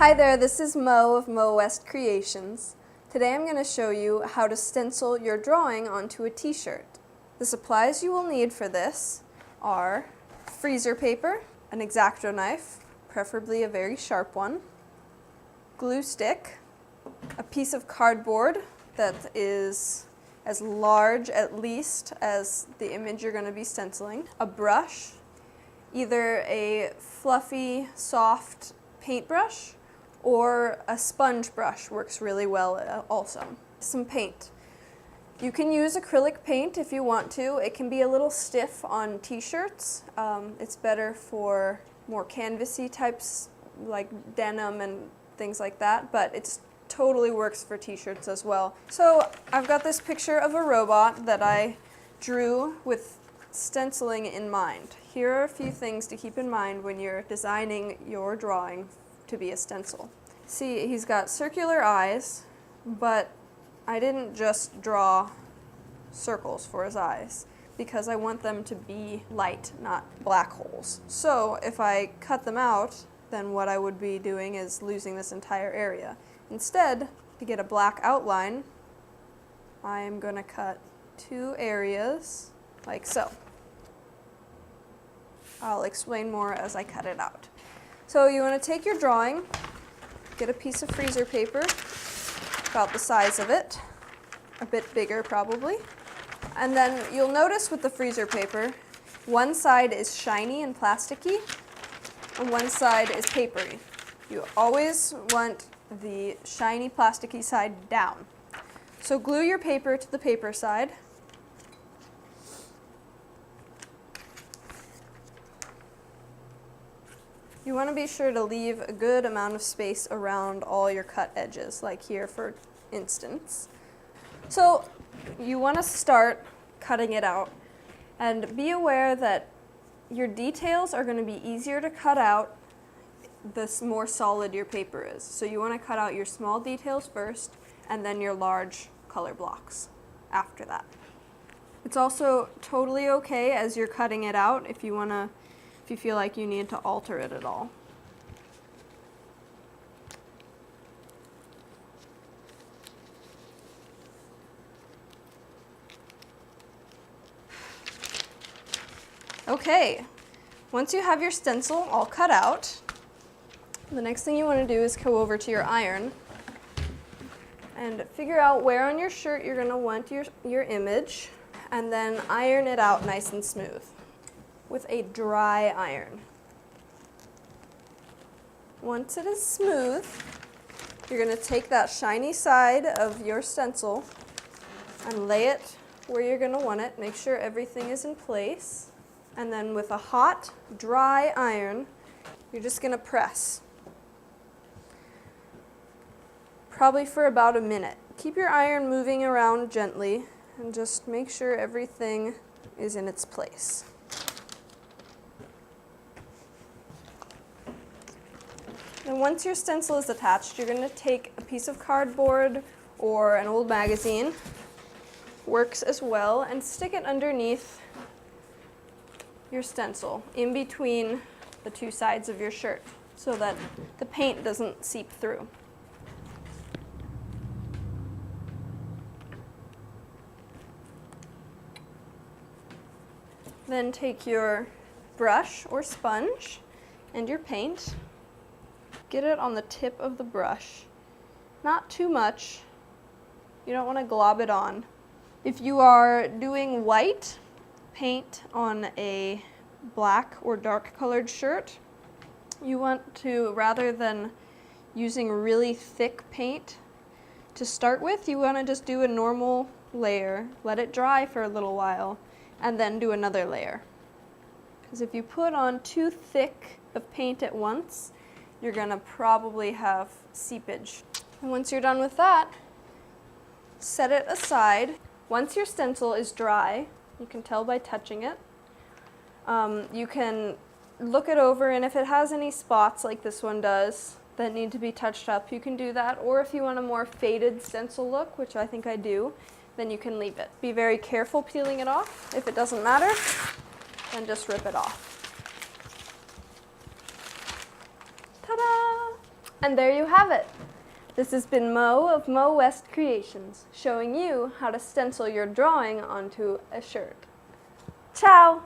Hi there, this is Mo of Mo West Creations. Today I'm going to show you how to stencil your drawing onto a t-shirt. The supplies you will need for this are freezer paper, an X-Acto knife, preferably a very sharp one, glue stick, a piece of cardboard that is as large at least as the image you're going to be stenciling, a brush, either a fluffy, soft paintbrush or a sponge brush works really well also. Some paint. You can use acrylic paint if you want to. It can be a little stiff on t-shirts. It's better for more canvasy types like denim and things like that, but it totally works for t-shirts as well. So I've got this picture of a robot that I drew with stenciling in mind. Here are a few things to keep in mind when you're designing your drawing to be a stencil. See, he's got circular eyes, but I didn't just draw circles for his eyes because I want them to be light, not black holes. So if I cut them out, then what I would be doing is losing this entire area. Instead, to get a black outline, I am going to cut two areas like so. I'll explain more as I cut it out. So you want to take your drawing, get a piece of freezer paper, about the size of it, a bit bigger probably, and then you'll notice with the freezer paper, one side is shiny and plasticky, and one side is papery. You always want the shiny plasticky side down. So glue your paper to the paper side. You want to be sure to leave a good amount of space around all your cut edges, like here for instance. So you want to start cutting it out, and be aware that your details are going to be easier to cut out the more solid your paper is. So you want to cut out your small details first, and then your large color blocks after that. It's also totally okay as you're cutting it out if you feel like you need to alter it at all. Okay, once you have your stencil all cut out, the next thing you want to do is go over to your iron and figure out where on your shirt you're going to want your image, and then iron it out nice and smooth with a dry iron. Once it is smooth, you're going to take that shiny side of your stencil and lay it where you're going to want it. Make sure everything is in place. And then with a hot, dry iron, you're just going to press. Probably for about a minute. Keep your iron moving around gently and just make sure everything is in its place. And once your stencil is attached, you're going to take a piece of cardboard or an old magazine, works as well, and stick it underneath your stencil, in between the two sides of your shirt, so that the paint doesn't seep through. Then take your brush or sponge and your paint. Get it on the tip of the brush. Not too much. You don't want to glob it on. If you are doing white paint on a black or dark colored shirt, you want to, rather than using really thick paint to start with, you want to just do a normal layer, let it dry for a little while, and then do another layer. Because if you put on too thick of paint at once, you're going to probably have seepage. And once you're done with that, set it aside. Once your stencil is dry, you can tell by touching it. You can look it over, and if it has any spots like this one does that need to be touched up, you can do that. Or if you want a more faded stencil look, which I think I do, then you can leave it. Be very careful peeling it off. If it doesn't matter, then just rip it off. Ta-da! And there you have it. This has been Mo of Mo West Creations, showing you how to stencil your drawing onto a shirt. Ciao!